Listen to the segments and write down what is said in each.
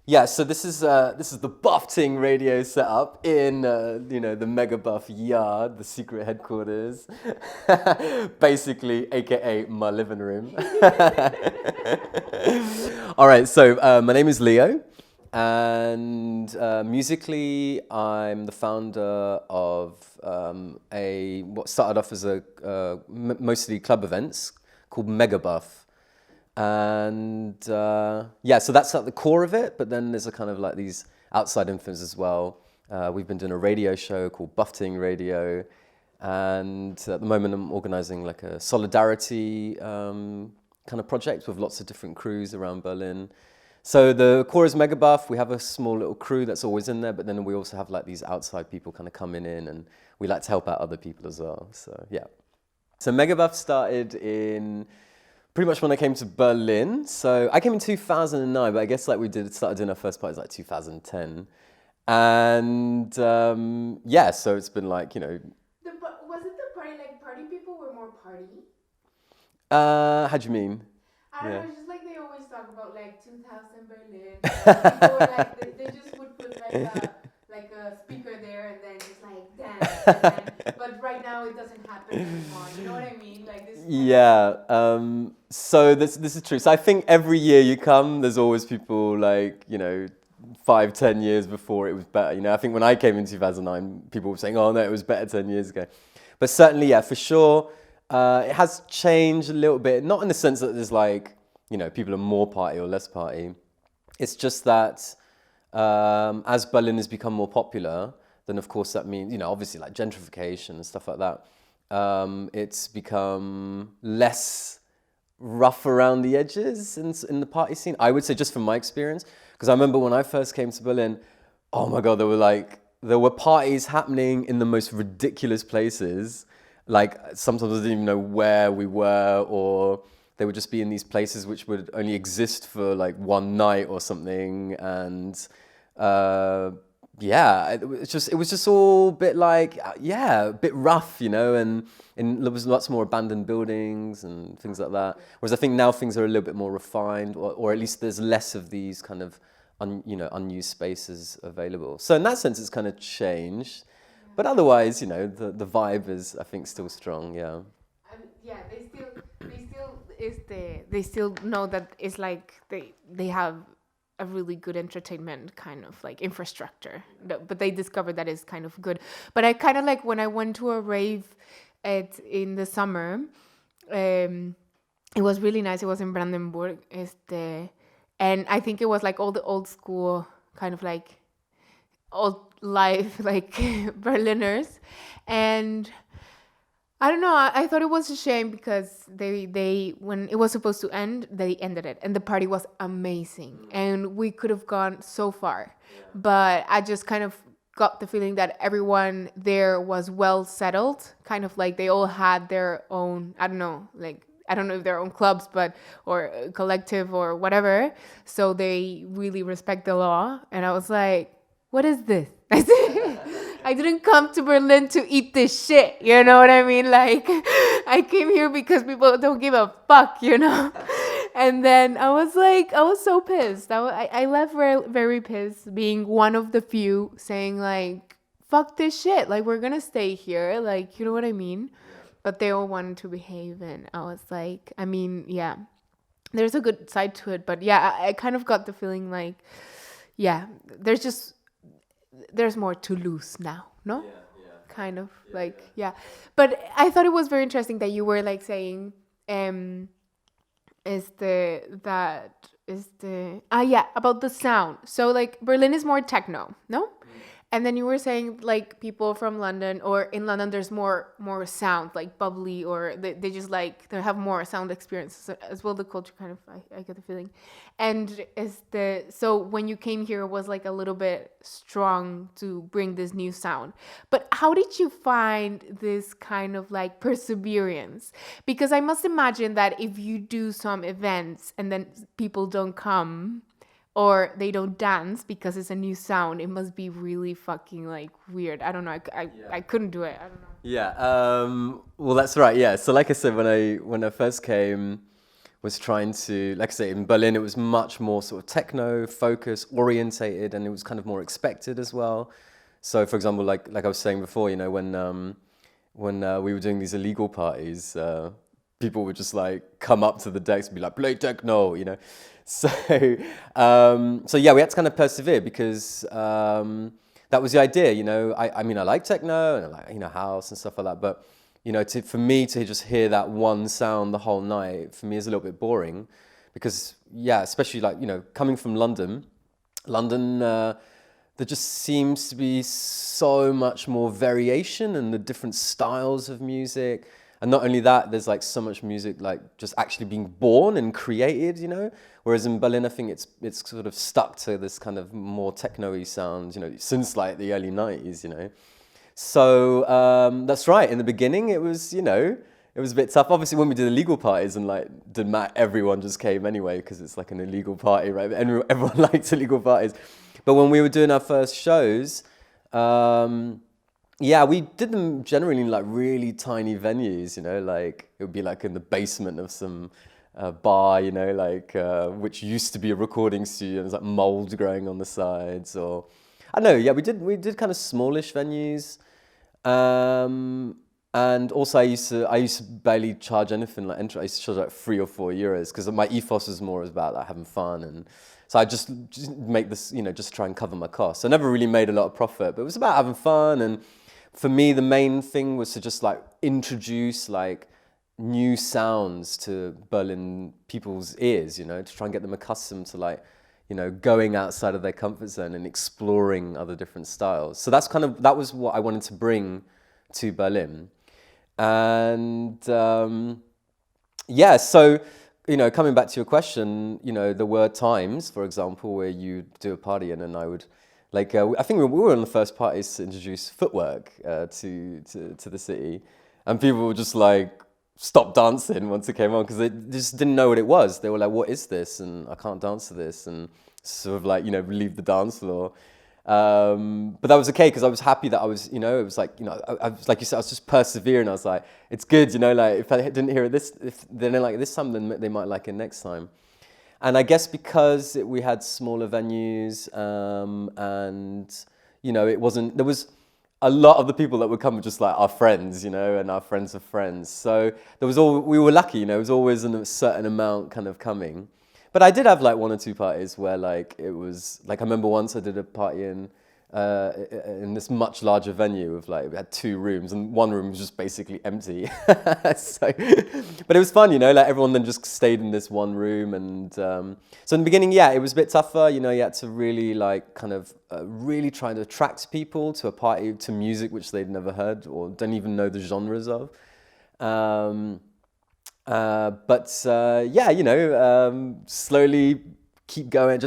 Yeah, so this is the Buffting radio setup in the Megabuff yard, the secret headquarters, basically, aka my living room. All right, so my name is Leo, and musically, I'm the founder of what started off as mostly club events called Megabuff. And yeah, so that's at the core of it, but then there's a kind of like these outside influences as well. We've been doing a radio show called Buffting Radio, and at the moment I'm organizing like a solidarity kind of project with lots of different crews around Berlin. So the core is Megabuff. We have a small little crew that's always in there, but then we also have like these outside people kind of coming in, and we like to help out other people as well. So yeah. So Megabuff started in pretty much when I came to Berlin. So I came in 2009, but I guess like started doing our first parties like 2010. And yeah, so it's been like, Was it the party, like party people were more party? How do you mean? I don't know, it's just like they always talk about like 2000 Berlin. People were like, they just would put like a speaker there and then just like dance. But right now it doesn't happen anymore. You know what I mean? Like this. Yeah. So this is true. So I think every year you come, there's always people like 5-10 years before it was better. I think when I came in 2009, people were saying, "Oh no, it was better 10 years ago." But certainly, yeah, for sure, it has changed a little bit. Not in the sense that there's like people are more party or less party. It's just that as Berlin has become more popular, then of course that means obviously like gentrification and stuff like that. It's become less rough around the edges in the party scene. I would say, just from my experience, because I remember when I first came to Berlin, oh my God, there were parties happening in the most ridiculous places. Like sometimes I didn't even know where we were, or they would just be in these places which would only exist for like one night or something. And yeah, it was just all a bit like, a bit rough, and there was lots more abandoned buildings and things like that. Whereas I think now things are a little bit more refined, or at least there's less of these kind of unused spaces available. So in that sense, it's kind of changed. But otherwise, the vibe is, I think, still strong. Yeah. Yeah, they still know that it's like they have a really good entertainment kind of like infrastructure, but they discovered that it's kind of good. But I kind of like when I went to a rave in the summer, it was really nice. It was in Brandenburg, and I think it was like all the old school kind of like old life like Berliners, and I don't know. I thought it was a shame because they when it was supposed to end, they ended it, and the party was amazing, and we could have gone so far, but I just kind of got the feeling that everyone there was well settled, kind of like they all had their own. I don't know if their own clubs, or collective or whatever. So they really respect the law, and I was like, what is this? I didn't come to Berlin to eat this shit, you know what I mean? Like, I came here because people don't give a fuck, And then I was so pissed. I left very, very pissed, being one of the few saying like, fuck this shit. Like, we're gonna stay here. Like, you know what I mean? But they all wanted to behave, and I was like, I mean, yeah, there's a good side to it. But yeah, I kind of got the feeling like, yeah, there's more to lose now, no? Kind of like. But I thought it was very interesting that you were like saying about the sound. So like Berlin is more techno, no? And then you were saying like people from London, or in London there's more sound, like bubbly, or they just like they have more sound experience as well. The culture kind of, I get the feeling. And so when you came here, it was like a little bit strong to bring this new sound. But how did you find this kind of like perseverance? Because I must imagine that if you do some events and then people don't come, or they don't dance because it's a new sound, it must be really fucking like weird. I don't know. I couldn't do it. I don't know. Yeah. Well, that's right. Yeah. So like I said, when I first came, was trying to, like I say, in Berlin, it was much more sort of techno focus orientated, and it was kind of more expected as well. So, for example, like I was saying before, you know, when we were doing these illegal parties, people would just like come up to the decks and be like, play techno, you know. So, so yeah, we had to kind of persevere because that was the idea, you know. I mean, I like techno and I like, you know, house and stuff like that, but you know, for me to just hear that one sound the whole night, for me is a little bit boring because, yeah, especially like, you know, coming from London, there just seems to be so much more variation in the different styles of music. And not only that, there's like so much music like just actually being born and created, you know? Whereas in Berlin, I think it's sort of stuck to this kind of more techno-y sound, you know, since like the early 90s, you know? So that's right. In the beginning, it was, you know, it was a bit tough. Obviously, when we did illegal parties and like everyone just came anyway because it's like an illegal party, right? Everyone liked illegal parties. But when we were doing our first shows, yeah, we did them generally in like really tiny venues, you know, like it would be like in the basement of some bar, you know, like which used to be a recording studio. There's like mold growing on the sides, or I don't know. Yeah, we did kind of smallish venues, and also I used to barely charge anything like entry. I used to charge like €3 or €4 because my ethos was more about like having fun, and so I just make this, you know, just try and cover my costs. I never really made a lot of profit, but it was about having fun. And for me, the main thing was to just like introduce like new sounds to Berlin people's ears, you know, to try and get them accustomed to like, you know, going outside of their comfort zone and exploring other different styles. So that was what I wanted to bring to Berlin. And yeah, so, you know, coming back to your question, you know, there were times, for example, where you do a party and then I would, like, I think we were one of the first parties to introduce footwork to the city, and people were just like stop dancing once it came on because they just didn't know what it was. They were like, "What is this?" And I can't dance to this, and sort of like, you know, leave the dance floor. But that was okay because I was happy that I was, you know, it was like, you know, I was like you said, I was just persevering. I was like, it's good, you know, like if I didn't hear it if they didn't like it this time, then they might like it next time. And I guess because we had smaller venues, and you know, there was a lot of the people that would come were just like our friends, you know, and our friends of friends. So we were lucky, you know, it was always a certain amount kind of coming. But I did have like one or two parties where like it was like, I remember once I did a party in this much larger venue with like, we had 2 rooms and one room was just basically empty. So, but it was fun, you know, like everyone then just stayed in this one room. And so in the beginning, yeah, it was a bit tougher, you know, you had to really like kind of really try to attract people to a party, to music which they'd never heard or don't even know the genres of. But yeah, you know, slowly keep going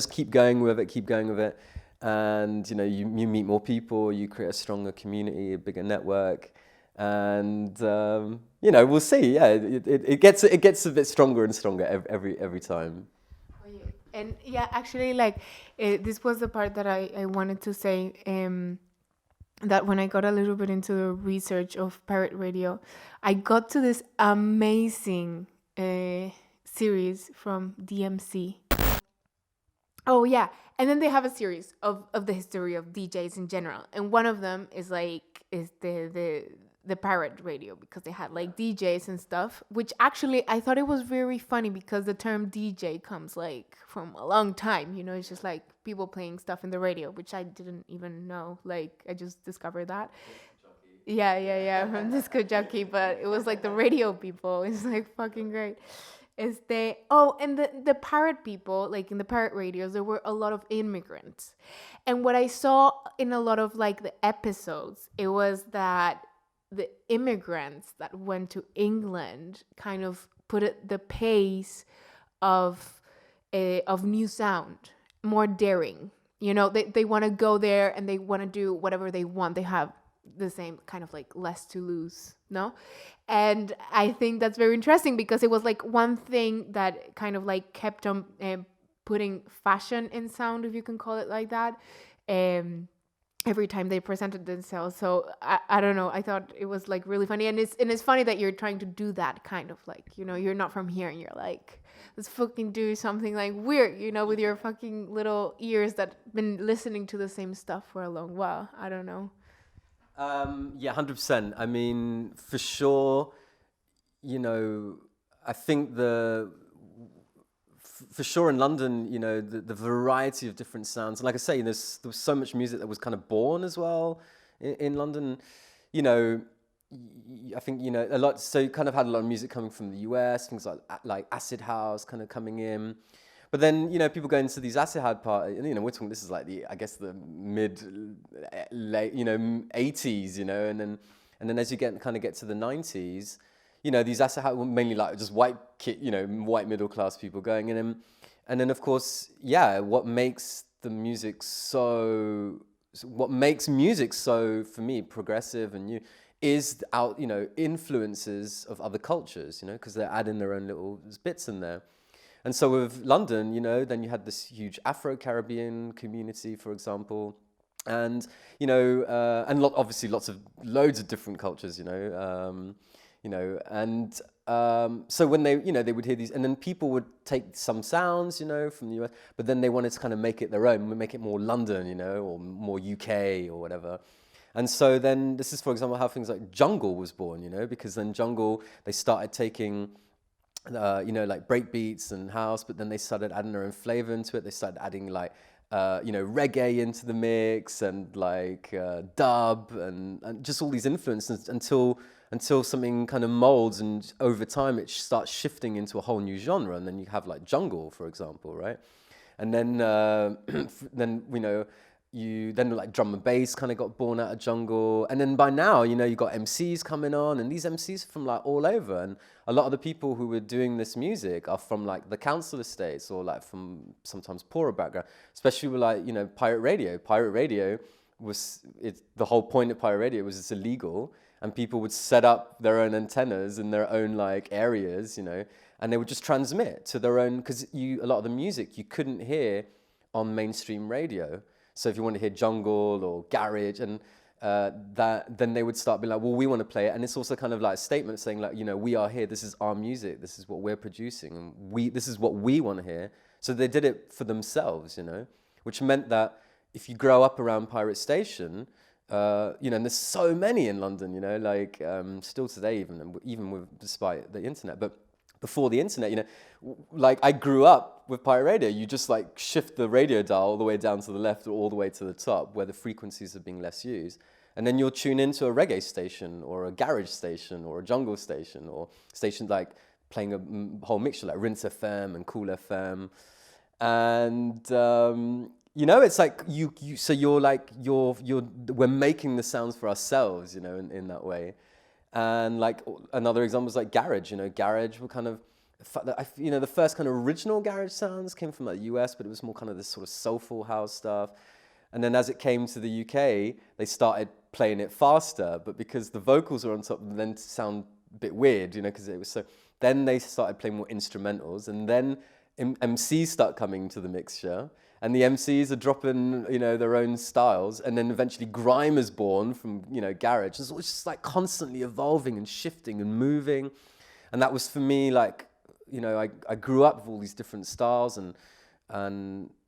with it. And, you know, you meet more people, you create a stronger community, a bigger network. And, you know, we'll see. Yeah, it gets a bit stronger and stronger every time. And yeah, actually, like, this was the part that I wanted to say, that when I got a little bit into the research of pirate radio, I got to this amazing series from DMC. Oh yeah, and then they have a series of the history of DJs in general, and one of them is the pirate radio, because they had like DJs and stuff, which actually I thought it was very funny because the term DJ comes like from a long time, you know, it's just like people playing stuff in the radio, which I didn't even know, like I just discovered that. Yeah, from Disco Jockey, but it was like the radio people. It's like fucking great. And the pirate people, like in the pirate radios, there were a lot of immigrants. And what I saw in a lot of like the episodes, it was that the immigrants that went to England kind of put the pace of new sound, more daring. You know, they want to go there and they want to do whatever they want. They have the same kind of like less to lose, no? And I think that's very interesting because it was like one thing that kind of like kept on putting fashion in sound, if you can call it like that. every time they presented themselves. So I don't know. I thought it was like really funny, and it's funny that you're trying to do that kind of like, you know, you're not from here and you're like, let's fucking do something like weird, you know, with your fucking little ears that been listening to the same stuff for a long while. I don't know. Yeah, 100%. I mean, for sure, you know, I think for sure in London, you know, the variety of different sounds. And like I say, there was so much music that was kind of born as well in London. You know, I think, you know, a lot, so you kind of had a lot of music coming from the US, things like acid house kind of coming in. But then, you know, people go into these acid house parties, and, you know, we're talking, this is like I guess the late, you know, 80s, you know, and then as you get to the 90s, you know, these acid house were mainly like just white middle class people going in, and then of course, yeah, what makes music so for me progressive and new is you know, influences of other cultures, you know, because they're adding their own little bits in there. And so with London, you know, then you had this huge Afro-Caribbean community, for example, and, you know, and obviously loads of different cultures, you know, and so when they, you know, they would hear these, and then people would take some sounds, you know, from the US, but then they wanted to kind of make it their own, make it more London, you know, or more UK or whatever. And so then this is, for example, how things like jungle was born, you know, because then jungle, they started taking, you know, like break beats and house, but then they started adding their own flavor into it. They started adding like, you know, reggae into the mix and like dub and just all these influences until something kind of molds, and over time it starts shifting into a whole new genre. And then you have like jungle, for example, right? And then then, you know, then like drum and bass kind of got born out of jungle. And then by now, you know, you got MCs coming on, and these MCs from like all over. And a lot of the people who were doing this music are from like the council estates or like from sometimes poorer background, especially with like, you know, pirate radio. Pirate radio the whole point of pirate radio was it's illegal, and people would set up their own antennas in their own like areas, you know, and they would just transmit to their own, because a lot of the music you couldn't hear on mainstream radio. So if you want to hear jungle or garage, and then they would start being like, well, we want to play it. And it's also kind of like a statement saying like, you know, we are here, this is our music, this is what we're producing, and this is what we want to hear. So they did it for themselves, you know, which meant that if you grow up around Pirate Station, you know, and there's so many in London, you know, like still today, despite the internet, but before the internet, you know, like I grew up with pirate radio. You just like shift the radio dial all the way down to the left or all the way to the top where the frequencies are being less used. And then you'll tune into a reggae station or a garage station or a jungle station or station like playing a whole mixture like Rinse FM and Cool FM. And, you know, it's like we're making the sounds for ourselves, you know, in that way. And like another example is like garage, you know, garage were kind of, you know, the first kind of original garage sounds came from like the US, but it was more kind of this sort of soulful house stuff. And then as it came to the UK, they started playing it faster, but because the vocals were on top, then it sound a bit weird, you know, because it was so, then they started playing more instrumentals, and then MCs start coming to the mixture. And the MCs are dropping, you know, their own styles, and then eventually grime is born from, you know, garage. It's just like constantly evolving and shifting and moving, and that was for me like, you know, I grew up with all these different styles, and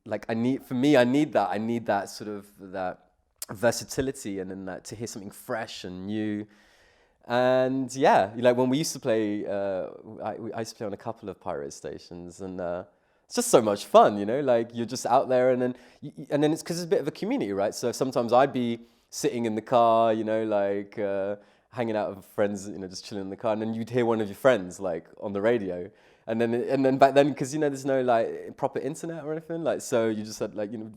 like I need that sort of that versatility, and then that to hear something fresh and new. And yeah, like when we used to play, I used to play on a couple of pirate stations, and it's just so much fun, you know, like you're just out there, and then it's because it's a bit of a community, right? So sometimes I'd be sitting in the car, you know, like hanging out with friends, you know, just chilling in the car, and then you'd hear one of your friends like on the radio, and then back then, because, you know, there's no like proper internet or anything, like, so you just had like, you know,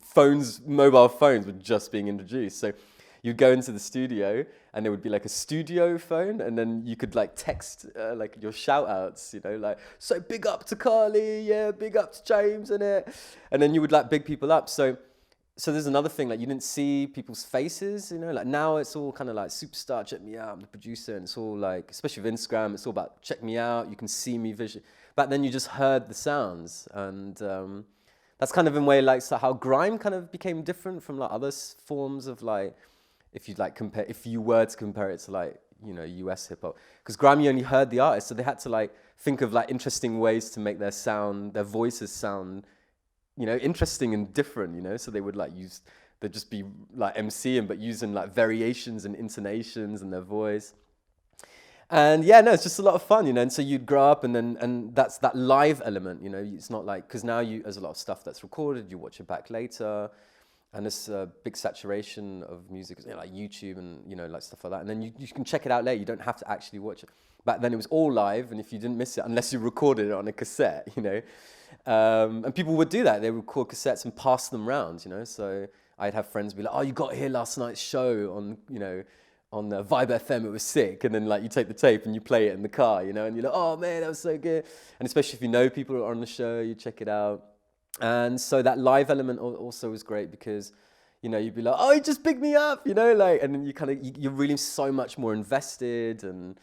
mobile phones were just being introduced, so you'd go into the studio and there would be like a studio phone, and then you could like text like your shout outs, you know, like, so big up to Carly, yeah, big up to James, and then you would like big people up. So there's another thing, like you didn't see people's faces, you know, like now it's all kind of like superstar, check me out, I'm the producer, and it's all like, especially with Instagram, it's all about check me out, you can see me visually. Back then you just heard the sounds, and that's kind of in a way like so how grime kind of became different from like other forms of like, if you like compare, if you were to compare it to like, you know, US hip hop, because grime you only heard the artist, so they had to like think of like interesting ways to make their sound, their voices sound, you know, interesting and different, you know, so they would like they'd just be like MCing but using like variations and intonations in their voice. And yeah, no, it's just a lot of fun, you know. And so you'd grow up, and that's that live element, you know. It's not like, because now there's a lot of stuff that's recorded. You watch it back later, and there's a big saturation of music, you know, like YouTube and, you know, like stuff like that. And then you can check it out later. You don't have to actually watch it. Back then it was all live, and if you didn't miss it, unless you recorded it on a cassette, you know. And people would do that. They would record cassettes and pass them around, you know. So I'd have friends be like, "Oh, you got to hear last night's show on, you know, on the Vibe FM, it was sick." And then like you take the tape and you play it in the car, you know, and you're like, "Oh man, that was so good." And especially if you know people who are on the show, you check it out. And so that live element also was great because, you know, you'd be like, "Oh, you just picked me up," you know, like, and then you're really so much more invested. And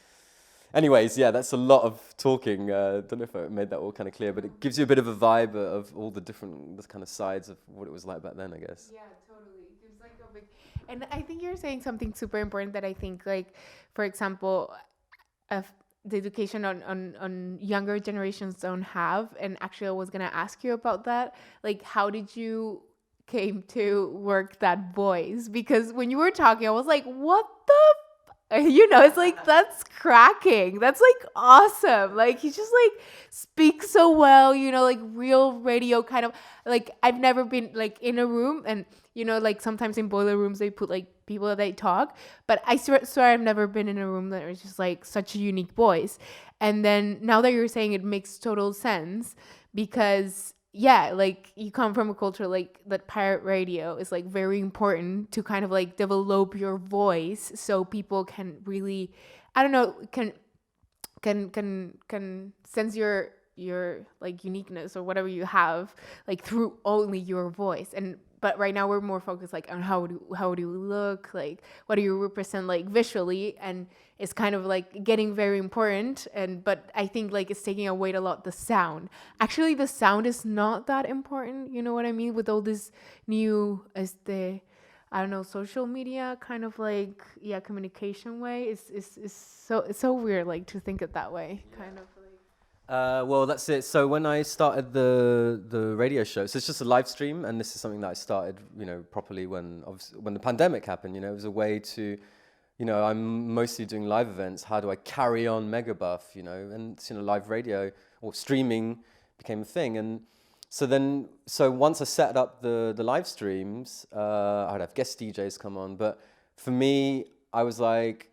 anyways, yeah, that's a lot of talking. Don't know if I made that all kind of clear, but it gives you a bit of a vibe of all the different kind of sides of what it was like back then, I guess. Yeah, totally. It gives like a big, and I think you're saying something super important that I think, like, for example, the education on younger generations don't have. And actually, I was gonna ask you about that. Like, how did you came to work that voice? Because when you were talking, I was like, what the you know, it's like, that's cracking, that's like awesome, like he just like speaks so well, you know, like real radio kind of. Like, I've never been like in a room, and you know, like sometimes in boiler rooms they put like people that they talk, but I swear I've never been in a room that was just like such a unique voice. And then now that you're saying, it makes total sense, because yeah, like you come from a culture like that pirate radio is like very important to kind of like develop your voice so people can really, I don't know, can sense your like uniqueness or whatever you have, like through only your voice. And but right now we're more focused like on how do you look, like what do you represent like visually, and it's kind of like getting very important. And but I think like it's taking away a lot the sound. Actually, the sound is not that important, you know what I mean, with all this new I don't know, social media kind of like, yeah, communication way. It's so weird like to think it that way, kind of like. Well, that's it. So when I started the radio show, so it's just a live stream, and this is something that I started, you know, properly when the pandemic happened. You know, it was a way to, you know, I'm mostly doing live events. How do I carry on Megabuff? You know, and you know, live radio or streaming became a thing. And so once I set up the live streams, I'd have guest DJs come on. But for me, I was like.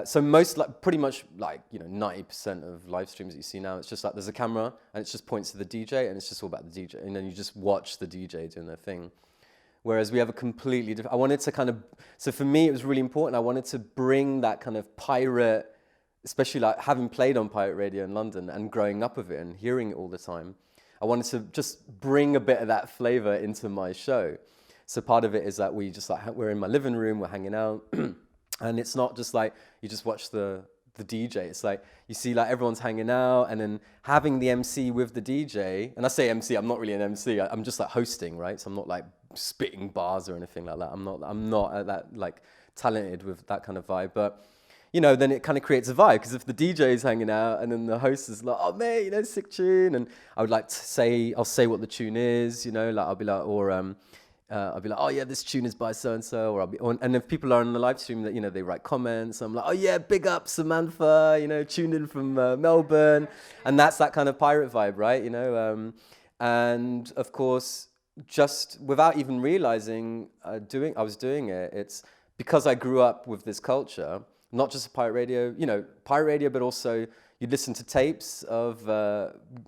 So most, like, pretty much, like, you know, 90% of live streams that you see now, it's just like there's a camera and it just points to the DJ and it's just all about the DJ, and then you just watch the DJ doing their thing. Whereas we have a completely different. I wanted to kind of. So for me, it was really important. I wanted to bring that kind of pirate, especially like having played on pirate radio in London and growing up with it and hearing it all the time. I wanted to just bring a bit of that flavor into my show. So part of it is that we're in my living room, we're hanging out. And it's not just like you just watch the DJ. It's like you see like everyone's hanging out, and then having the MC with the DJ. And I say MC, I'm not really an MC. I'm just like hosting, right? So I'm not like spitting bars or anything like that. I'm not that like talented with that kind of vibe. But you know, then it kind of creates a vibe, because if the DJ is hanging out and then the host is like, "Oh mate, you know, sick tune," and I would like to say, I'll say what the tune is, you know, like I'll be like, I'll be like, "Oh yeah, this tune is by so and so," and if people are on the live stream, that, you know, they write comments. I'm like, "Oh yeah, big up Samantha, you know, tuned in from Melbourne," and that's that kind of pirate vibe, right? You know, and of course, just without even realizing, I was doing it. It's because I grew up with this culture, not just pirate radio, you know, pirate radio, but also you'd listen to tapes of,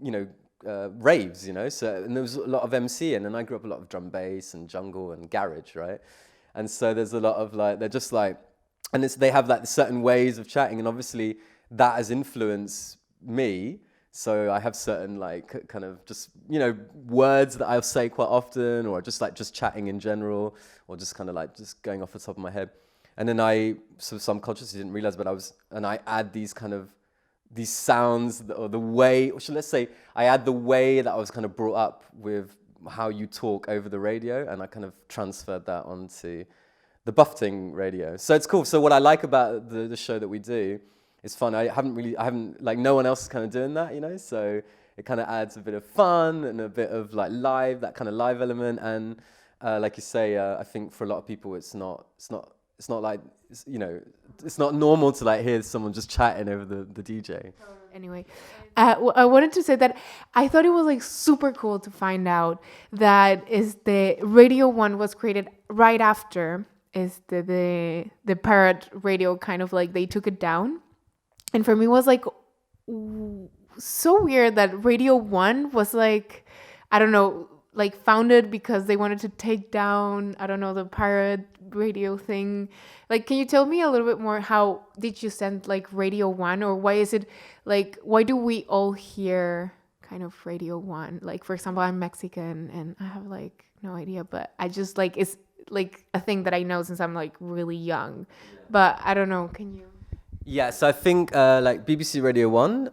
you know. Raves, you know, and there was a lot of MCing, and I grew up a lot of drum bass and jungle and garage, right? And so there's a lot of like, they're just like, and they have like certain ways of chatting, and obviously that has influenced me. So I have certain like kind of just, you know, words that I'll say quite often, or just chatting in general, or just kind of like just going off the top of my head. And then I subconsciously didn't realize, but I add these sounds, or the way, or let's say I add the way that I was kind of brought up with how you talk over the radio, and I kind of transferred that onto the buffeting radio. So it's cool. So what I like about the show that we do, it's fun. I haven't like, no one else is kind of doing that, you know. So it kind of adds a bit of fun and a bit of like that kind of live element. And like you say, I think for a lot of people, it's not like, you know, it's not normal to like hear someone just chatting over the DJ. Anyway, I wanted to say that I thought it was like super cool to find out that is the Radio 1 was created right after is the pirate radio, kind of like they took it down. And for me it was like so weird that Radio 1 was like, I don't know, like founded because they wanted to take down, I don't know, the pirate radio thing. Like, can you tell me a little bit more, how did you send like Radio 1, or why is it like, why do we all hear kind of Radio 1? Like, for example, I'm Mexican and I have like no idea, but I just like, it's like a thing that I know since I'm like really young, but I don't know, can you? Yeah, so I think like BBC Radio 1,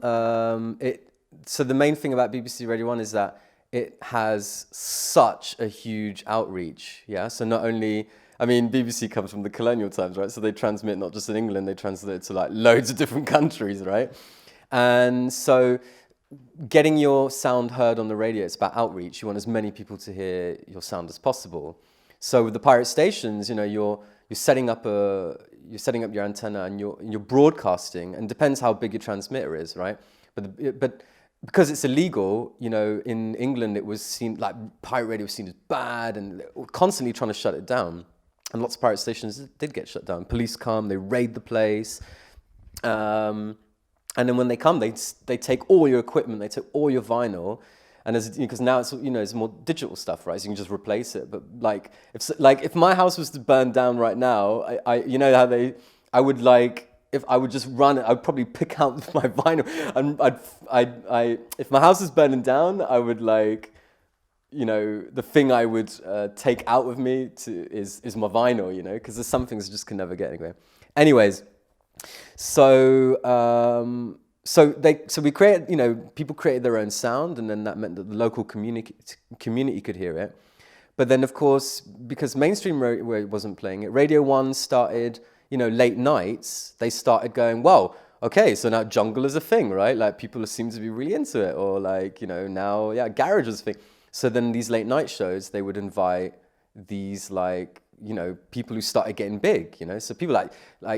so the main thing about BBC Radio 1 is that it has such a huge outreach, yeah? So not only, I mean, BBC comes from the colonial times, right? So they transmit not just in England, they transmit it to like loads of different countries, right? And so getting your sound heard on the radio, it's about outreach. You want as many people to hear your sound as possible. So with the pirate stations, you know, you're setting up your antenna and you're broadcasting, and depends how big your transmitter is, right? But because it's illegal, you know, in England it was seen, like pirate radio was seen as bad, and they were constantly trying to shut it down. And lots of pirate stations did get shut down. Police come, they raid the place. And then when they come, they take all your equipment, they take all your vinyl. And because now it's, you know, it's more digital stuff, right? So you can just replace it. But like if my house was to burn down right now, I you know how I would like, if I would just run it, I'd probably pick out my vinyl, and if my house is burning down, I would like, you know, the thing I would take out with me is my vinyl, you know, because there's some things I just can never get anywhere. Anyways, so we created, you know, people created their own sound, and then that meant that the local community could hear it. But then, of course, because mainstream radio wasn't playing it, Radio 1 started, you know, late nights, they started going, well, okay, so now jungle is a thing, right? Like, people seem to be really into it, or like, you know, now, yeah, garage is a thing. So then these late night shows, they would invite these, like, you know, people who started getting big, you know? So people like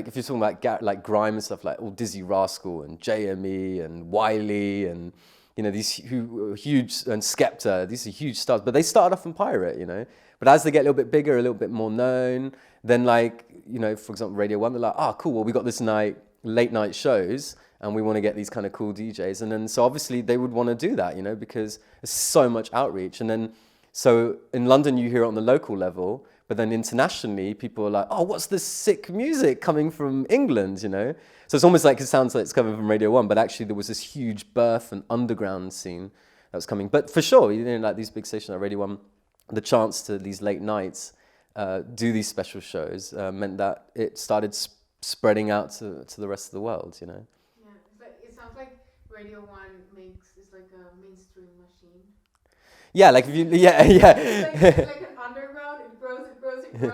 if you're talking about like grime and stuff, like all Dizzy Rascal and JME and Wiley and, you know, these huge, and Skepta, these are huge stars, but they started off in pirate, you know? But as they get a little bit bigger, a little bit more known, then like, you know, for example, Radio 1, they're like, oh, cool, well, we got this late night shows, and we want to get these kind of cool DJs. And then, so obviously they would want to do that, you know, because there's so much outreach. And then, so in London, you hear it on the local level, but then internationally, people are like, oh, what's this sick music coming from England, you know? So it's almost like it sounds like it's coming from Radio 1, but actually there was this huge birth and underground scene that was coming. But for sure, you know, like these big stations like Radio 1, the chance to these late nights do these special shows meant that it started spreading out to the rest of the world, you know? Yeah, but it sounds like Radio 1 is like a mainstream machine. Yeah, like if you, yeah. It's like an underground, it grows, and then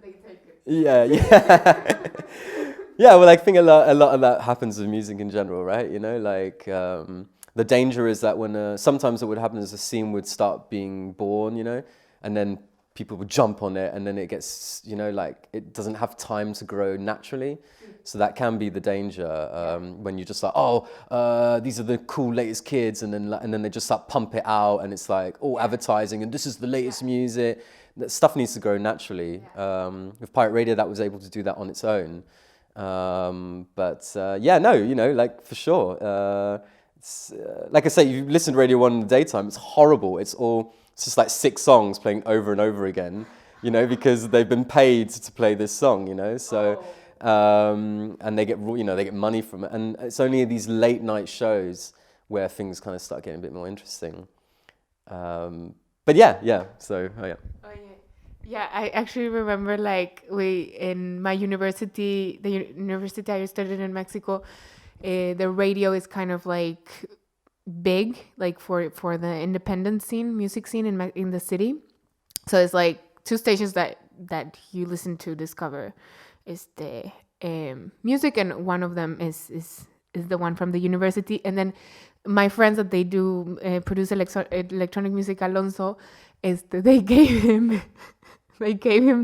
they take it. Yeah. Yeah, well, I think a lot of that happens with music in general, right? You know, like the danger is that when sometimes what would happen is a scene would start being born, you know, and then people would jump on it, and then it gets, you know, like it doesn't have time to grow naturally. So that can be the danger when you're just like, oh, these are the cool latest kids, and then they just start pump it out, and it's like all advertising, and this is the latest music. That stuff needs to grow naturally. With pirate radio, that was able to do that on its own. Yeah, no, you know, like for sure. Like I say, you listen to Radio 1 in the daytime, it's horrible. It's just like 6 songs playing over and over again, you know, because they've been paid to play this song, you know. So. And they get money from it, and it's only these late night shows where things kind of start getting a bit more interesting. But yeah. So oh yeah. Yeah, I actually remember like in my university, the university I studied in Mexico, the radio is kind of like big, like for the independent scene, music scene in the city. So it's like 2 stations that you listen to discover is the music, and one of them is the one from the university. And then my friends that they do produce electronic music, Alonso, they gave him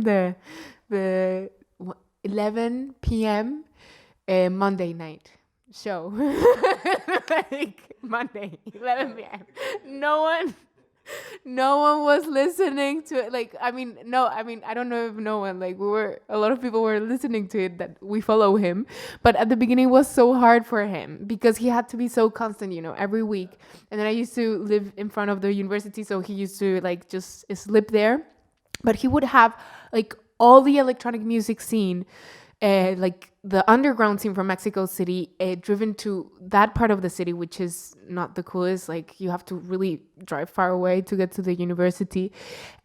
the 11 p.m. Monday night show. Like Monday 11 p.m. No one was listening to it. Like, I don't know if no one, like, a lot of people were listening to it that we follow him. But at the beginning it was so hard for him because he had to be so constant, every week. And then I used to live in front of the university, so he used to like just sleep there. But he would have like all the electronic music scene, like the underground scene from Mexico City, driven to that part of the city, which is not the coolest. Like, you have to really drive far away to get to the university.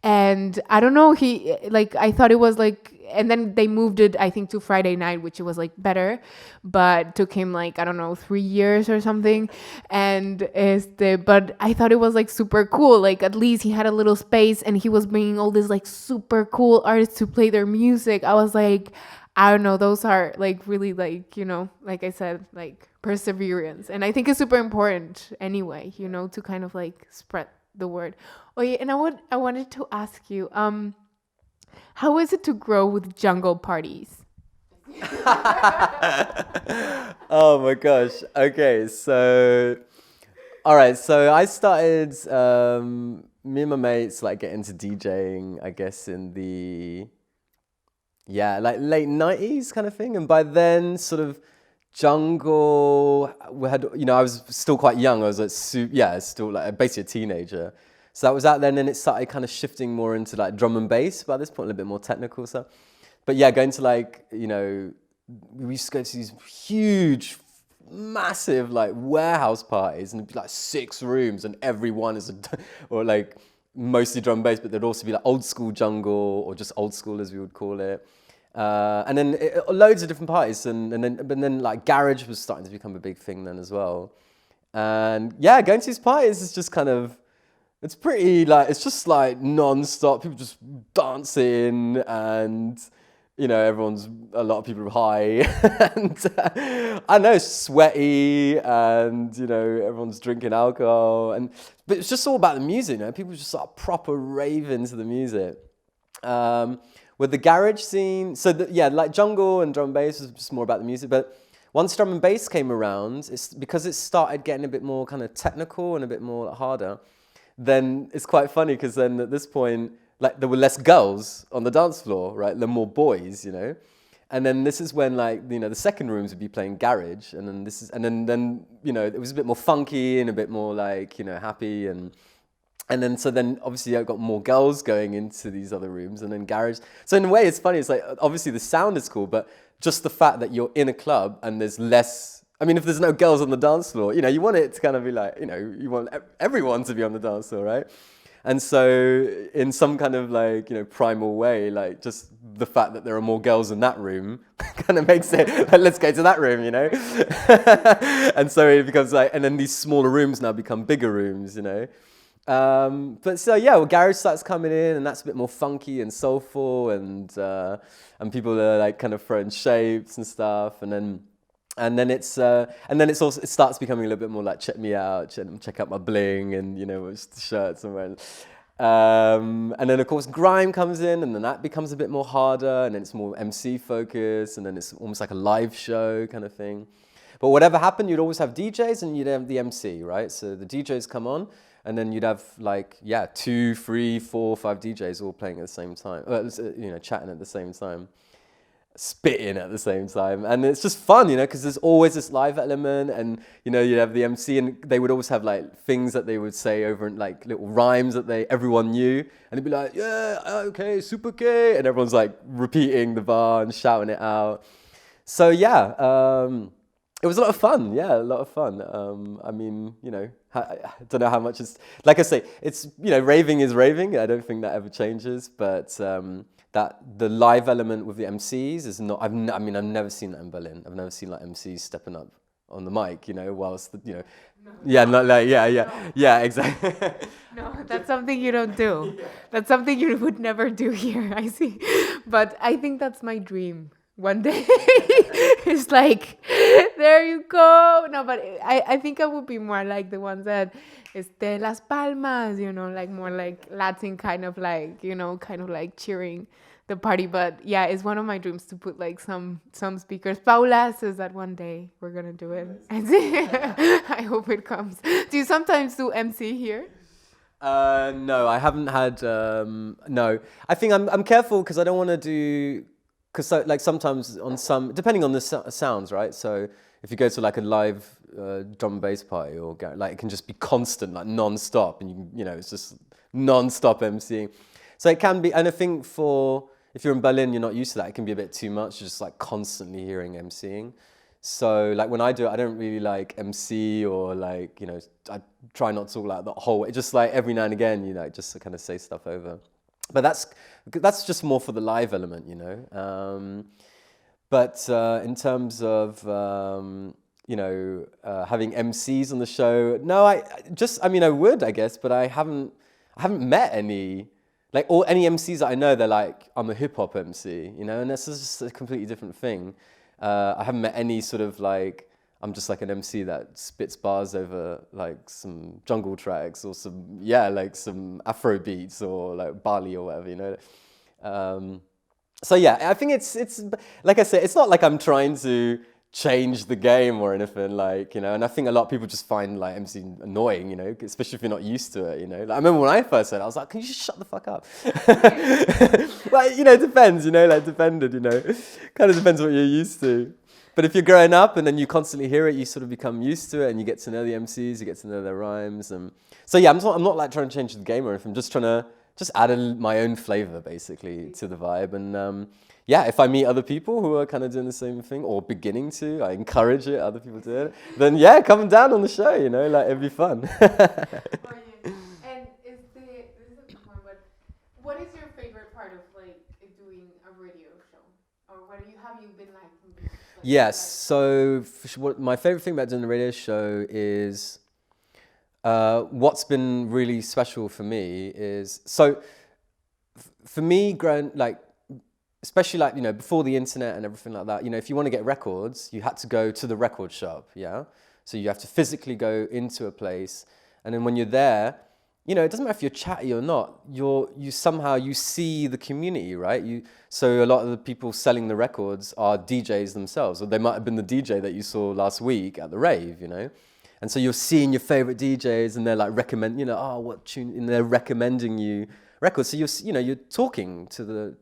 And I don't know, I thought it was like, and then they moved it, I think, to Friday night, which was like better, but took him like, I don't know, 3 years or something. And but I thought it was like super cool. Like, at least he had a little space and he was bringing all these like super cool artists to play their music. I was like, I don't know, those are like really like, like I said, like perseverance. And I think it's super important anyway, to kind of like spread the word. Oh yeah, and I wanted to ask you, how is it to grow with jungle parties? Oh my gosh. Okay, so all right, so I started me and my mates like get into DJing, I guess, in the like late 90s kind of thing. And by then, sort of jungle, I was still quite young. I was like, still like basically a teenager. So that was out then, and it started kind of shifting more into like drum and bass by this point, a little bit more technical stuff. But yeah, going to like, we used to go to these huge, massive like warehouse parties, and it'd be like 6 rooms, and every one is or like mostly drum and bass, but there'd also be like old school jungle, or just old school as we would call it. And then loads of different parties, but then like garage was starting to become a big thing then as well. And yeah, going to these parties is just kind of, it's pretty like, it's just like non-stop, people just dancing, and a lot of people are high, and I know, sweaty, and everyone's drinking alcohol, but it's just all about the music. People just like proper raving to the music. With the garage scene, so like jungle and drum and bass was just more about the music. But once drum and bass came around, it's because it started getting a bit more kind of technical and a bit more harder. Then it's quite funny because then at this point, like, there were less girls on the dance floor, right? There were more boys, And then this is when like, the second rooms would be playing garage, and then it was a bit more funky and a bit more like, happy, and then obviously I got more girls going into these other rooms, and then garage. So in a way it's funny, it's like obviously the sound is cool, but just the fact that you're in a club and there's less, if there's no girls on the dance floor, you want it to kind of be like, you want everyone to be on the dance floor, right? And so in some kind of like, primal way, like just the fact that there are more girls in that room kind of makes it, like, let's go to that room, And so it becomes like, and then these smaller rooms now become bigger rooms, But so yeah, well, garage starts coming in, and that's a bit more funky and soulful, and people are like kind of throwing shapes and stuff, and then it starts becoming a little bit more like, check me out, check out my bling, and with the shirts and wearing. And then of course grime comes in, and then that becomes a bit more harder, and then it's more MC focused, and then it's almost like a live show kind of thing. But whatever happened, you'd always have DJs and you'd have the MC, right? So the DJs come on, and then you'd have like 2, 3, 4, 5 DJs all playing at the same time, chatting at the same time, spitting at the same time, and it's just fun, because there's always this live element, and you'd have the MC, and they would always have like things that they would say over, and like little rhymes that everyone knew, and it'd be like, yeah, okay, super K, and everyone's like repeating the bar and shouting it out. So yeah, it was a lot of fun. Yeah, a lot of fun. I don't know how much it's, like I say, it's, raving is raving. I don't think that ever changes, but that the live element with the MCs is not, I've never seen that in Berlin. I've never seen like MCs stepping up on the mic, you know, whilst, you know, No. yeah, not like, yeah, exactly. No, that's something you don't do. Yeah. That's something you would never do here, I see. But I think that's my dream. One day, it's like, there you go. No, but I think I would be more like the ones that, Las Palmas, you know, like more like Latin kind of like, you know, kind of like cheering the party. But yeah, it's one of my dreams to put like some speakers. Paula says that one day we're gonna do it. I hope it comes. Do you sometimes do MC here? No, I haven't had. No, I think I'm careful because I don't want to do. Because so, like sometimes on some, depending on the sounds, right? So if you go to like a live drum and bass party or like it can just be constant, like non-stop, and you know it's just non-stop MCing. So it can be, and I think if you're in Berlin, you're not used to that. It can be a bit too much, just like constantly hearing MCing. So like when I do it, I don't really like MC or like, you know, I try not to talk like the whole way. Just like every now and again, you know, just to kind of say stuff over. But that's just more for the live element, you know. But in terms of, you know, having MCs on the show, no, I would, I guess, but I haven't met any. Like any MCs that I know, they're like, I'm a hip hop MC, you know, and that's just a completely different thing. I haven't met any sort of like, I'm just like an MC that spits bars over like some jungle tracks or like some Afro beats or like Bali or whatever, you know. So yeah, I think it's like I said, it's not like I'm trying to change the game or anything, like, you know, and I think a lot of people just find like MC annoying, you know, especially if you're not used to it, you know. Like, I remember when I first heard it, I was like, can you just shut the fuck up? Well, you know, it depends, you know, like depended, you know, kind of depends what you're used to. But if you're growing up and then you constantly hear it, you sort of become used to it and you get to know the MCs, you get to know their rhymes. And so yeah, I'm not like trying to change the game or anything. I'm just trying to add my own flavor basically to the vibe. And yeah, if I meet other people who are kind of doing the same thing or beginning to, I encourage it, other people do it, then yeah, come down on the show, you know, like it'd be fun. And this is a big one, but what is your favorite part of like doing a radio show? Or what have you been like? Yes, so what my favorite thing about doing the radio show is what's been really special for me is, so for me, growing like, especially like, you know, before the internet and everything like that, you know, if you want to get records, you had to go to the record shop, yeah? So you have to physically go into a place, and then when you're there, you know, it doesn't matter if you're chatty or not, you somehow see the community, right? So a lot of the people selling the records are DJs themselves, or they might have been the DJ that you saw last week at the rave, you know? And so you're seeing your favorite DJs and they're like you know, oh, what tune, and they're recommending you records. So you're talking to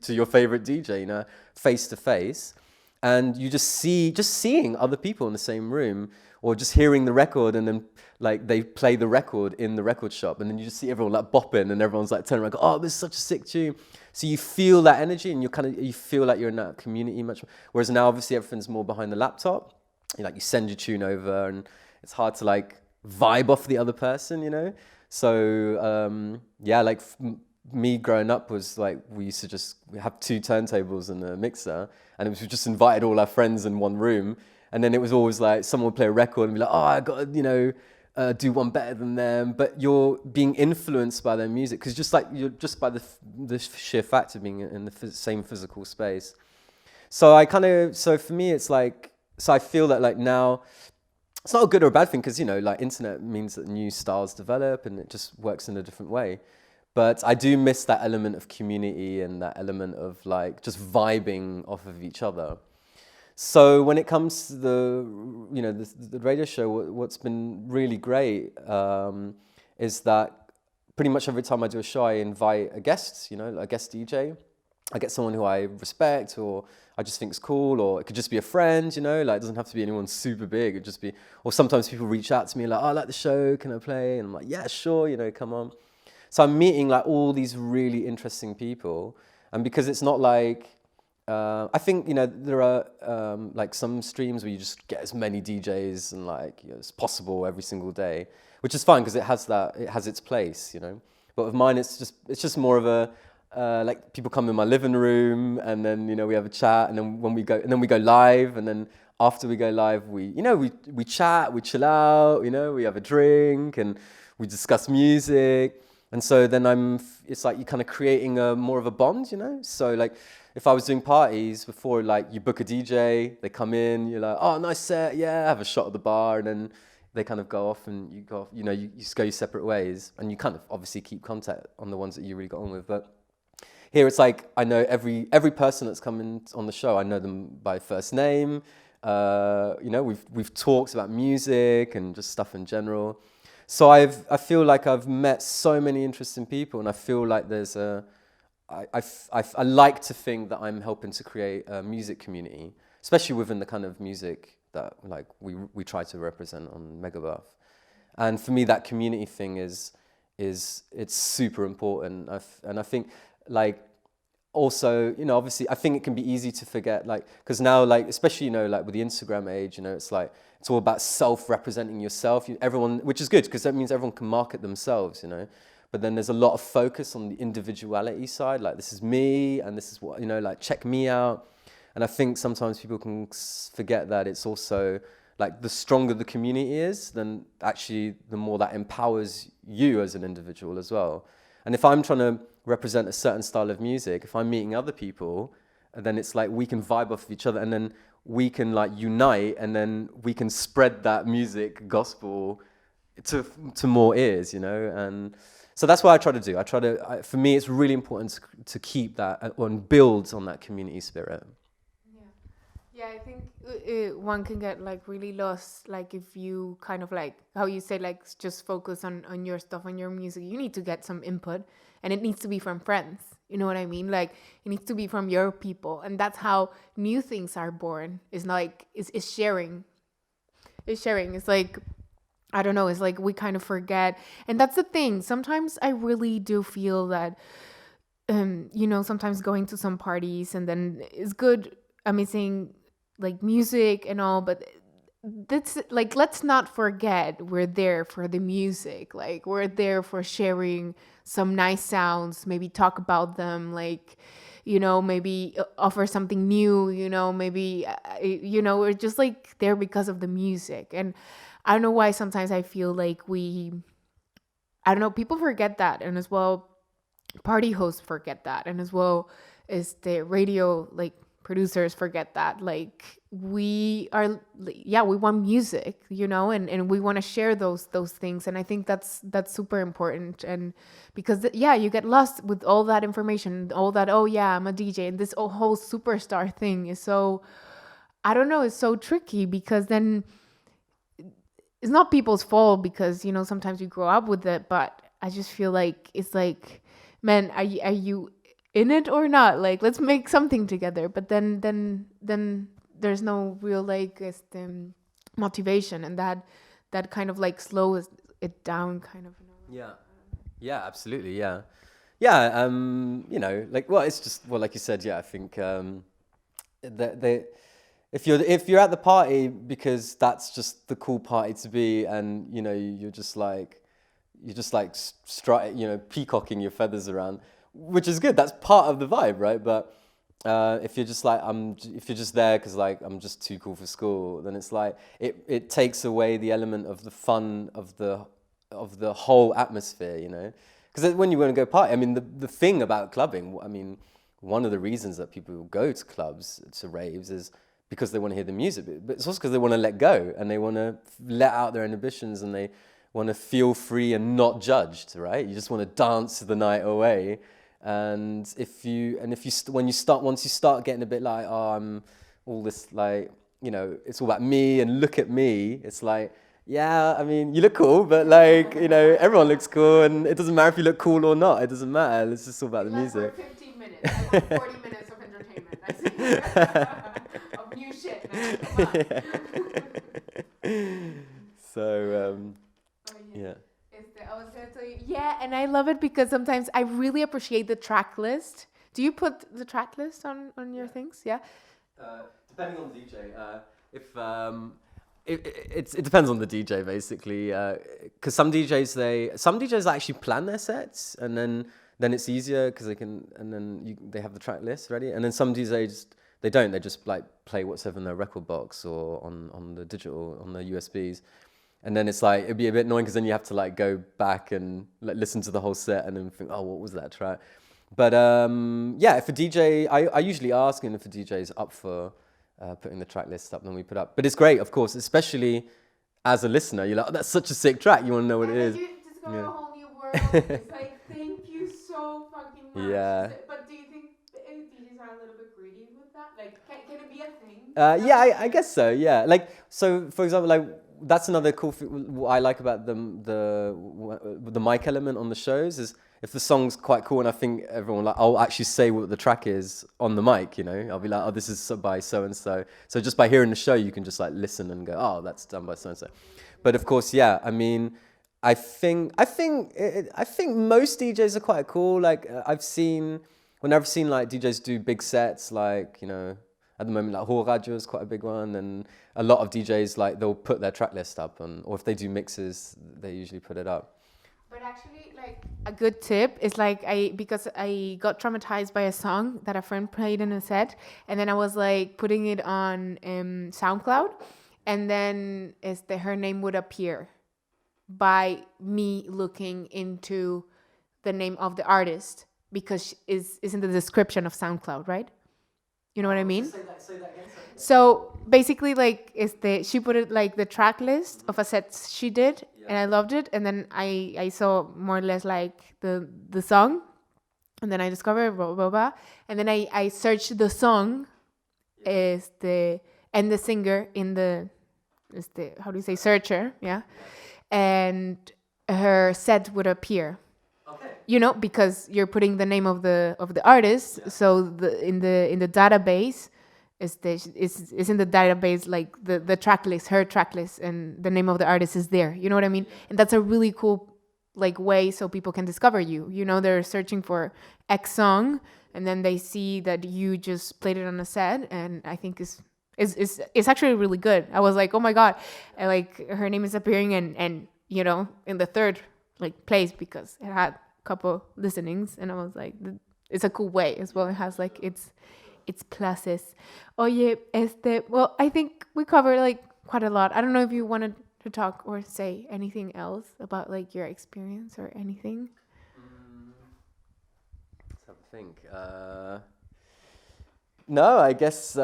your favorite DJ, you know, face to face, and you just seeing other people in the same room, or just hearing the record, and then like they play the record in the record shop, and then you just see everyone like bopping, and everyone's like turning around, oh, this is such a sick tune. So you feel that energy, and you feel like you're in that community much more. Whereas now, obviously, everything's more behind the laptop. You send your tune over, and it's hard to like vibe off the other person, you know. So yeah, like me growing up was like, we used to just have 2 turntables and a mixer, and we just invited all our friends in one room, and then it was always like someone would play a record and be like, oh, I got to, you know, do one better than them, but you're being influenced by their music, because you're just by the sheer fact of being in the same physical space. So so for me, it's like, so I feel that like now, it's not a good or a bad thing, because, you know, like internet means that new styles develop and it just works in a different way. But I do miss that element of community and that element of like just vibing off of each other. So when it comes to the radio show, what's been really great is that pretty much every time I do a show, I invite a guest, you know, a guest DJ. I get someone who I respect, or I just think is cool, or it could just be a friend, you know, like it doesn't have to be anyone super big. It just be, or sometimes people reach out to me like, oh, I like the show, can I play? And I'm like, yeah, sure, you know, come on. So I'm meeting like all these really interesting people, and because it's not like, I think, you know, there are like some streams where you just get as many DJs and like, you know, as possible every single day, which is fine because it has its place, you know. But with mine, it's just more of a like people come in my living room, and then, you know, we have a chat, and then we go live, and then after we go live, we chat, we chill out, we have a drink and we discuss music. And so then it's like you're kind of creating more of a bond, So like if I was doing parties before, like you book a DJ, they come in, you're like, oh, nice set, yeah, have a shot at the bar, and then they kind of go off and you go off, you just go your separate ways, and you kind of obviously keep contact on the ones that you really got on with. But here it's like I know every person that's coming on the show, I know them by first name. We've talked about music and just stuff in general. So I feel like I've met so many interesting people, and I feel like there's I like to think that I'm helping to create a music community, especially within the kind of music that like we try to represent on Megabuff. And for me, that community thing is it's super important. And I think like also, obviously I think it can be easy to forget, like, because now, like, especially, like with the Instagram age, it's like, it's all about self-representing yourself. Everyone, which is good because that means everyone can market themselves, But then there's a lot of focus on the individuality side, like this is me and this is what, like check me out. And I think sometimes people can forget that it's also like the stronger the community is, then actually the more that empowers you as an individual as well. And if I'm trying to represent a certain style of music, if I'm meeting other people, then it's like we can vibe off of each other, and then we can like unite, and then we can spread that music gospel to more ears, And so that's what I try to do. For me, it's really important to keep that and build on that community spirit. Yeah, I think one can get like really lost, like if you kind of like how you say, like just focus on your stuff, on your music. You need to get some input, and it needs to be from friends. You know what I mean? Like it needs to be from your people, and that's how new things are born. It's like it's sharing. It's sharing. It's like, I don't know. It's like we kind of forget, and that's the thing. Sometimes I really do feel that, sometimes going to some parties and then it's good. Amazing, like music and all, but that's like, let's not forget we're there for the music. Like we're there for sharing some nice sounds, maybe talk about them, like maybe offer something new, maybe we're just like there because of the music. And I don't know why sometimes I feel like I don't know, people forget that, and as well party hosts forget that, and as well as the radio like producers forget that, like we want music, and we want to share those things. And I think that's super important. And because you get lost with all that information, all that, oh yeah, I'm a DJ, and this whole superstar thing is so, I don't know, it's so tricky, because then it's not people's fault, because sometimes we grow up with it, but I just feel like it's like, man, are you in it or not? Like, let's make something together. But then there's no real like motivation, and that kind of like slows it down, kind of. Yeah, absolutely, yeah. Like, well, it's just, well, like you said, I think if you're at the party because that's just the cool party to be, and you're just like peacocking your feathers around, which is good. That's part of the vibe, right? But if you're just like if you're just there because like I'm just too cool for school, then it's like it takes away the element of the fun of the whole atmosphere, Because when you want to go party, I mean, the thing about clubbing, I mean, one of the reasons that people go to clubs, to raves, is because they want to hear the music, but it's also because they want to let go, and they want to let out their inhibitions, and they want to feel free and not judged, right? You just want to dance the night away. And once you start getting a bit like, oh, I'm all this, like, it's all about me and look at me, it's like, yeah, I mean, you look cool, but like, everyone looks cool, and it doesn't matter if you look cool or not, it doesn't matter, it's just all about the music. For 15 minutes, I want 40 minutes of entertainment, I see. Of new shit, man. Come on. So, yeah. I was going to tell you, and I love it because sometimes I really appreciate the track list. Do you put the track list on your things? Yeah. Depending on the DJ, it depends on the DJ basically. Because some DJs actually plan their sets, and then it's easier because they can, and then they have the track list ready. And then some DJs they don't. They just like play whatever in their record box or on the digital, on the USBs. And then it's like, it'd be a bit annoying because then you have to like go back and like listen to the whole set and then think, oh, what was that track? But yeah, if a DJ, I usually ask, and if a DJ is up for putting the track list up, then we put up. But it's great, of course, especially as a listener. You're like, oh, that's such a sick track. You want to know what it is. You discover a whole new world. It's like, thank you so fucking much. Yeah. But do you think DJs are a little bit greedy with that? Like, can it be a thing? Yeah, I guess so. Yeah, like, so for example, like that's another cool thing. What I like about the mic element on the shows is if the song's quite cool and I think everyone like, I'll actually say what the track is on the mic. You know, I'll be like, oh, this is by so and so. So just by hearing the show, you can just like listen and go, oh, that's done by so and so. But of course, yeah, I mean, I think most DJs are quite cool. Like whenever I've seen like DJs do big sets, like, you know, at the moment, like ABAJO is quite a big one, and a lot of DJs, like, they'll put their track list up, or if they do mixes, they usually put it up. But actually, like, a good tip is like, because I got traumatized by a song that a friend played in a set, and then I was like putting it on SoundCloud, and then her name would appear by me looking into the name of the artist, because it's in the description of SoundCloud, right? You know what I mean? Say that again. So basically, like, she put it like the track list of a set she did, and I loved it. And then I saw more or less like the song, and then I discovered blah blah blah. And then I searched the song, and the singer in the how do you say, searcher, yeah, and her set would appear. You know, because you're putting the name of the artist, so in the database is in the database, like the track list, her track list, and the name of the artist is there. You know what I mean? And that's a really cool like way so people can discover you. You know, they're searching for X song, and then they see that you just played it on a set, and I think it's actually really good. I was like, oh my god, like her name is appearing and you know, in the third like place because it had couple listenings, and I was like, it's a cool way as well. It has like its pluses. Oye, well, I think we covered like quite a lot. I don't know if you wanted to talk or say anything else about like your experience or anything. Let's have a think. No, I guess.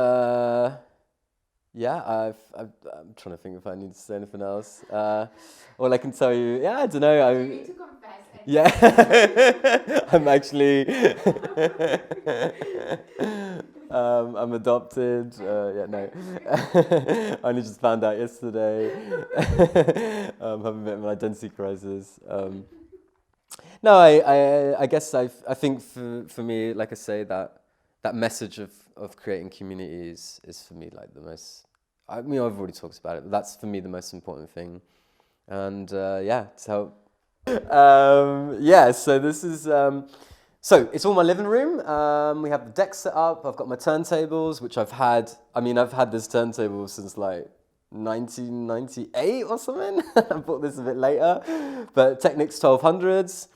Yeah, I'm trying to think if I need to say anything else. All I can tell you, yeah, I don't know. You need to confess. Yeah, I'm actually. I'm adopted. Yeah, no. I only just found out yesterday. I'm having a bit of an identity crisis. No, I guess I think for me, like I say, that message of creating communities is for me like the most. I mean, I've already talked about it, but that's for me the most important thing. And yeah, so. Yeah, so this is, so it's all my living room. We have the deck set up. I've got my turntables, which I've had this turntable since like 1998 or something. I bought this a bit later, but Technics 1200s.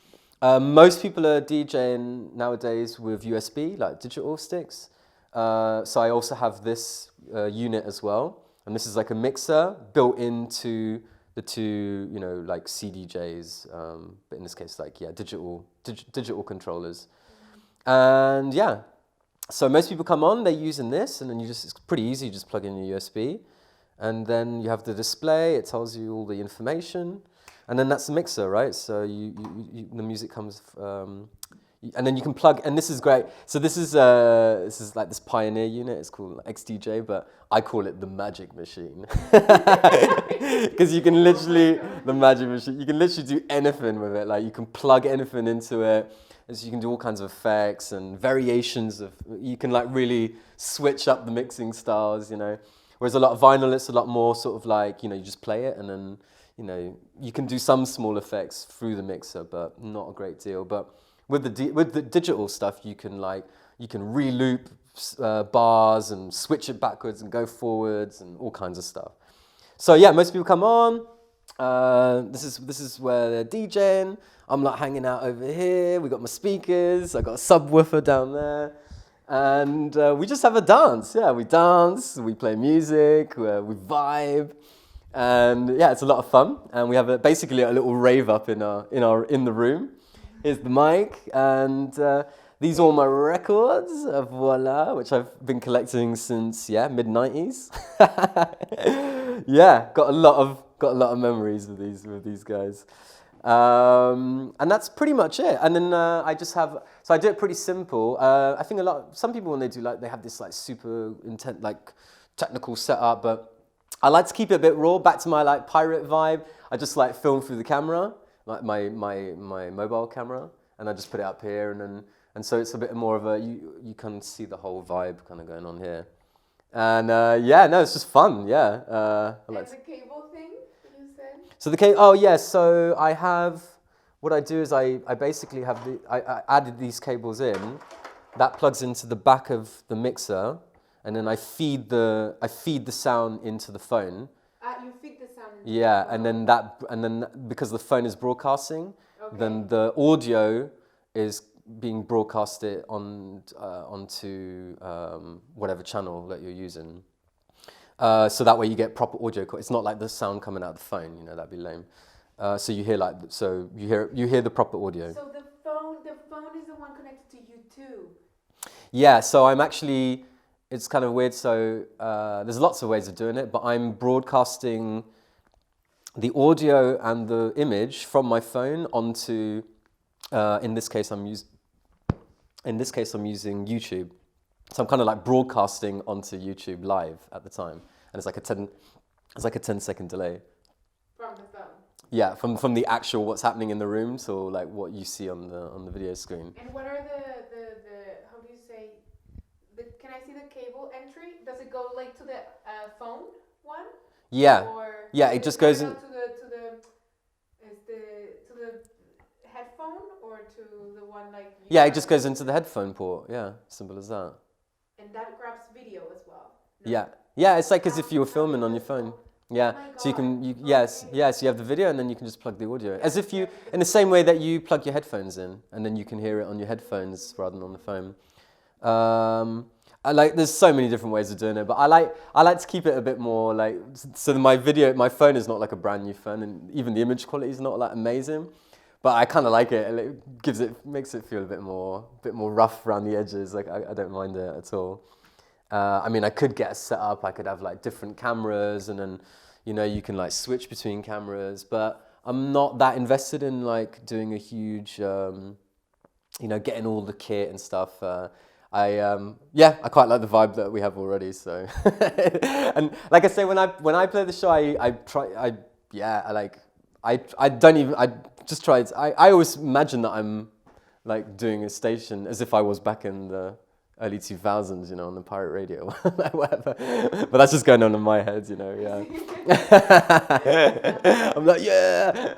Most people are DJing nowadays with USB, like digital sticks. So I also have this unit as well. And this is like a mixer built into the two, you know, like CDJs, but in this case, like, yeah, digital controllers. And yeah, so most people come on, they're using this, and then it's pretty easy, you just plug in your USB, and then you have the display, it tells you all the information, and then that's the mixer, right? So the music comes, and then you can plug, and this is great. So this is like this pioneer unit. It's called XDJ, but I call it the magic machine because you can literally do anything with it. Like you can plug anything into it. So you can do all kinds of effects and variations of. You can like really switch up the mixing styles, you know. Whereas a lot of vinyl, it's a lot more sort of like, you know, you just play it and then, you know, you can do some small effects through the mixer, but not a great deal. But with the digital stuff, you can re-loop bars and switch it backwards and go forwards and all kinds of stuff. So yeah, most people come on. This is where they're DJing. I'm like hanging out over here. We got my speakers. I got a subwoofer down there, and we just have a dance. Yeah, we dance, we play music, we vibe, and yeah, it's a lot of fun. And we have basically a little rave up in the room. Here's the mic, and these are all my records, voila, which I've been collecting since mid-90s. Yeah, got a lot of memories with these guys. And that's pretty much it. And then I just have, so I do it pretty simple. I think some people when they do they have this super intense, technical setup, but I like to keep it a bit raw, back to my pirate vibe. I just film through the camera, like my mobile camera, and I just put it up here, and so it's a bit more of you can see the whole vibe kind of going on here. And it's just fun, yeah. And the cable thing you said? So the cable, so I have, what I do is I basically have I added these cables in, that plugs into the back of the mixer, and then I feed the sound into the phone. You feed the sound into the phone. and then because the phone is broadcasting, then the audio is being broadcasted onto whatever channel that you're using. So that way you get proper audio. It's not like the sound coming out of the phone, that'd be lame. So you hear you hear the proper audio. So the phone is the one connected to you too. Yeah, so I'm actually, it's kind of weird. So there's lots of ways of doing it, but I'm broadcasting the audio and the image from my phone onto, in this case I'm using YouTube. So I'm kind of broadcasting onto YouTube live at the time, and it's like a 10-second delay. From the phone. Yeah, from the actual what's happening in the room to what you see on the video screen. And what are the how do you say? Can I see the cable entry? Does it go to the phone one? Yeah. Or it just goes in to the headphone or to the one Yeah, it just goes into the headphone port. Yeah, simple as that. And that grabs video as well. No? Yeah, it's as if you were filming on your phone. Yeah, so you have the video and then you can just plug the audio. As if you, in the same way that you plug your headphones in and then you can hear it on your headphones rather than on the phone. There's so many different ways of doing it, but I like to keep it a bit more so my phone is not a brand new phone, and even the image quality is not amazing, but I kind of like it, and it makes it feel a bit more rough around the edges. I don't mind it at all. I could get a setup. I could have different cameras, and then you can switch between cameras. But I'm not that invested in doing a huge, getting all the kit and stuff. I quite like the vibe that we have already. So, and like I say, when I play the show, I always imagine that I'm doing a station as if I was back in the early 2000s, on the pirate radio, whatever. But that's just going on in my head, yeah. I'm yeah.